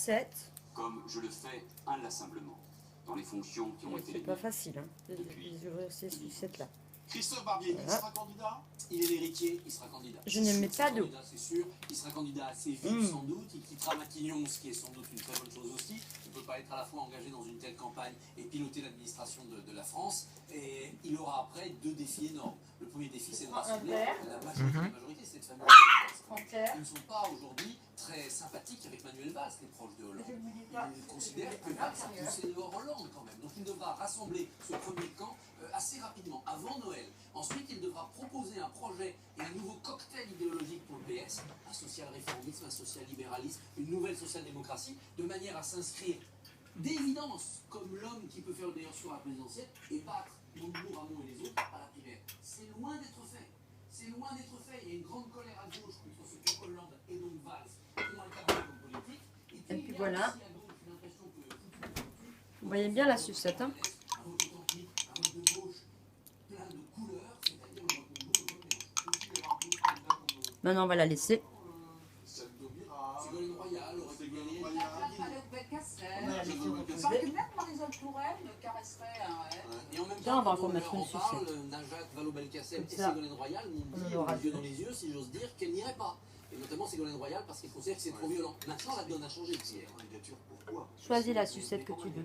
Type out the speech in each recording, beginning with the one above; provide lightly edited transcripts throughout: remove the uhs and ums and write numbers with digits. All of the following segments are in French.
7. Comme je le fais inlassablement dans les fonctions qui ont été les C'est pas miennes. facile, hein, d'ouvrir ces sucettes-là. Christophe Barbier, Voilà. il sera candidat. Il est l'héritier, il sera candidat. Je ne mets pas d'eau. C'est sûr, il sera candidat assez vite sans doute, il quittera Matignon, ce qui est sans doute une très bonne chose aussi. Il ne peut pas être à la fois engagé dans une telle campagne et piloter l'administration de la France. Et il aura après deux défis énormes. Le premier défi, c'est de rassembler la majorité, c'est de famille. Ils ne sont pas aujourd'hui très sympathiques avec Manuel Valls, les proches de Hollande. Ils considèrent que Valls a poussé dehors Hollande quand même. Donc il devra rassembler ce premier camp assez rapidement, avant Noël. Ensuite, il devra proposer un projet et un nouveau cocktail idéologique pour le PS, un social-réformisme, un social-libéralisme, une nouvelle social-démocratie, de manière à s'inscrire d'évidence comme l'homme qui peut faire le meilleur sur la présidentielle et battre Montebourg, Hamon et les autres à la primaire. C'est loin d'être fait. C'est loin d'être fait. Il y a une grande colère à gauche contre ce que Hollande et donc Valls ont incarné comme politique. Et puis voilà. Vous voyez bien la sucette, hein? Maintenant, on va la laisser. Ségolène Royal aurait pu gagner. Même Marisol Touraine caresserait un... Et en même Là, on va temps, encore mettre une on parle, sucette. Najat Vallaud-Belkacem et ça, Ségolène Royal m'ont on dit, en aura les yeux dans les yeux, si j'ose dire, qu'elle n'irait pas. Et notamment Ségolène Royal parce qu'elle considère que c'est trop violent. Maintenant, la donne a changé hier. Candidature, pourquoi? Choisis la sucette que tu veux.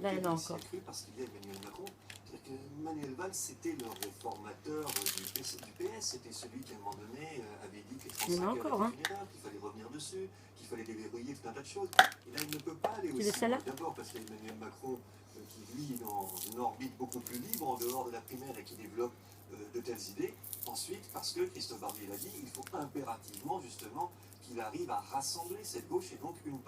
Là, il y en a encore. Parce qu'il y a Emmanuel Macron. C'est-à-dire que Manuel Valls, c'était le réformateur du PS. C'était celui qui, à un moment donné, avait dit que les Il y en a 35 encore, heures hein. étaient vulnérables, qu'il fallait revenir dessus, qu'il fallait déverrouiller tout un tas de choses. Et là, il ne peut pas aller Tu aussi. veux celle-là? D'abord parce qu'il y a Emmanuel Macron qui vit dans une orbite beaucoup plus libre, en dehors de la primaire, et qui développe de telles idées. Ensuite, parce que Christophe Barbier l'a dit, il faut impérativement, justement, qu'il arrive à rassembler cette gauche, et donc une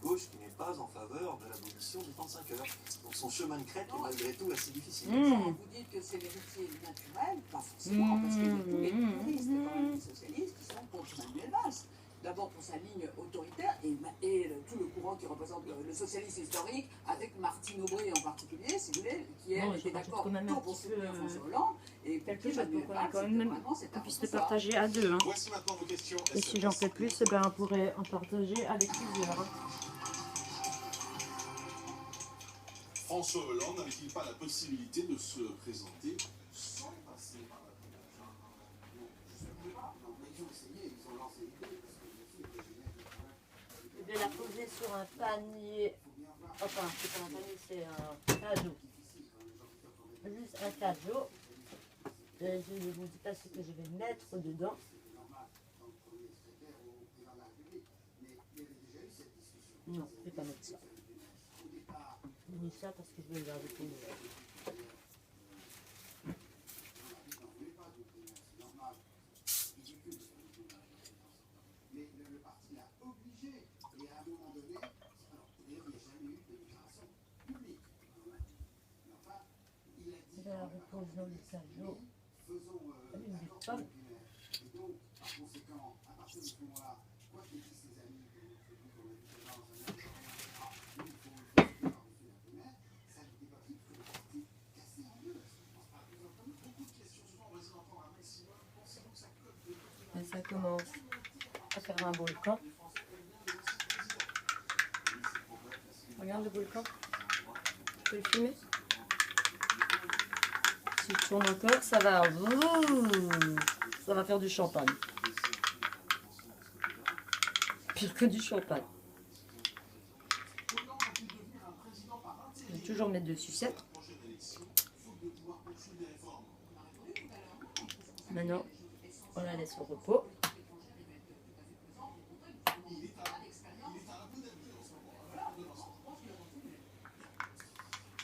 gauche qui n'est pas en faveur de l'abolition des 35 heures. Donc son chemin de crête est malgré tout assez difficile. Vous dites que c'est l'héritier naturel, pas forcément, parce qu'il y a tous les puristes et les socialistes qui sont contre Manuel Valls. D'abord pour sa ligne autoritaire et tout le courant qui représente le socialisme historique, avec Martine Aubry en particulier, si vous voulez, qui elle était d'accord tant pour soutenir François Hollande et Quelque chose Manuel pour Valls, quand c'était même vraiment cette qu'on puisse le ça. partager à deux. Hein. Voici maintenant vos questions. Et si j'en fais plus, eh ben, on pourrait en partager avec plusieurs. Hein. François Hollande n'avait-il pas la possibilité de se présenter sans passer par la primaire? Non, je ne sais pas. Non, mais ils ont essayé, ils ont lancé l'idée, parce que bien sûr, le président Je vais la poser sur un panier. Enfin, c'est pas un panier, c'est un cadeau. Juste un cadeau. Et je ne vous dis pas ce que je vais mettre dedans. Non, je ne vais pas mettre ça. J'ai mis ça parce que je vais le garder pour Noël. Mais le parti l'a obligé. Et à un moment donné, alors d'ailleurs, il n'y a jamais eu de déclaration publique. Mais enfin, il a dit. Je la repose dans le cadeau. Faisons Une l'accord pomme. de primaire. Et donc, par conséquent, à partir de ce moment-là, quoi que disent ses amis, que nous qu'on a vu dans un il faut faire par-dessus la primaire, ça n'était pas vite que le parti cassé en deux. Je pense pas. Nous avons quand même beaucoup de questions. Souvent, on va essayer d'en prendre un maximum. Pensez-vous que ça cote de côté? Et ça commence à faire un volcan. Regarde le volcan. Tu peux le filmer? Si je tourne encore, ça va. Ça va faire du champagne. Pire que du champagne. Je vais toujours mettre de sucettes. Maintenant, on la laisse au repos.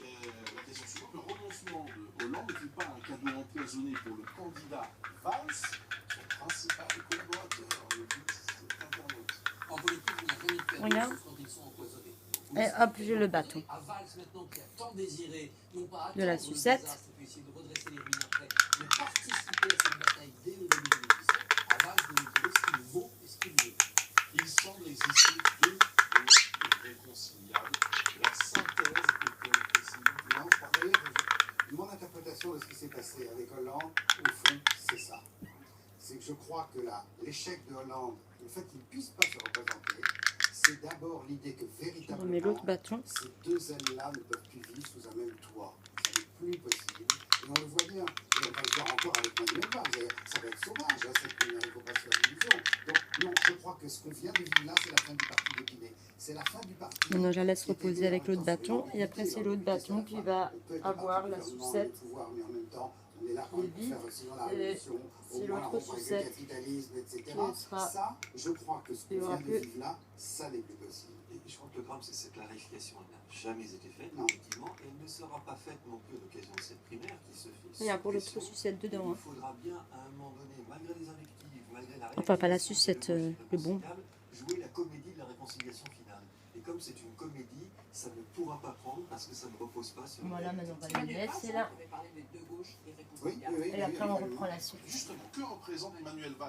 La question suivante, le renoncement de Hollande n'est-il pas un cadeau empoisonné pour le candidat Valls, son principal collaborateur, le publiciste internaute? En politique, il n'y a jamais de cadeau, Regarde. sauf quand ils sont empoisonnés. Et hop, j'ai le bâton. À Valls maintenant, qui a tant désiré, non pas De la attendre le sucette. désastre et puis essayer de redresser les ruines après, mais participer à cette bataille dès le début 2017, à Valls de nous dire ce qu'il vaut et ce qu'il veut. Il semble exister deux choses irréconciliables. La synthèse est-elle possible? Non, mon interprétation de ce qui s'est passé avec Hollande, au fond, c'est ça. C'est que je crois que l'échec de Hollande, le fait qu'il ne puisse pas se représenter, c'est d'abord l'idée que Je remets véritablement, l'autre bâton. ces deux ailes-là ne peuvent plus vivre sous un même toit. Ça n'est plus possible. Et on le voit bien. Et on va le voir encore avec Manuel Valls. Ça va être sauvage, hein, cette première, il ne faut pas se faire d'illusions. Donc, non, je crois que ce qu'on vient de vivre là, c'est la fin du parti d'Épinay. C'est la fin du parti. Maintenant, je la laisse reposer avec l'autre bâton. Et après, c'est l'autre bâton qui va avoir la sucette. Mais en même temps, on est là quand Le même pour vide. faire sinon la Et révolution. c'est Au moins, l'autre on voit sucette le capitalisme, etc. qui sera- Ça, je crois que ce il y qu'on aura vient de plus- vivre là, ça n'est plus possible. Et je crois que le drame, c'est que cette clarification elle n'a jamais été faite, Non. effectivement, et elle ne sera pas faite non plus à l'occasion de cette primaire qui se fait. Il y a pour sous l'autre pression. sucette dedans. Il hein. faudra bien, à un moment donné, malgré les invectives, malgré la Enfin, pas la réactivation sucette, de la gauche le bon. irréconciliable, jouer la comédie de la réconciliation finale. Et comme c'est une comédie, ça ne pourra pas prendre parce que ça ne repose pas sur... Voilà, maintenant, on va le Manuel laisser Valls, là. on avait parlé des deux gauches Oui, oui, irréconciliables. oui. Et après, on reprend la suite. Justement, que représente Emmanuel Valls?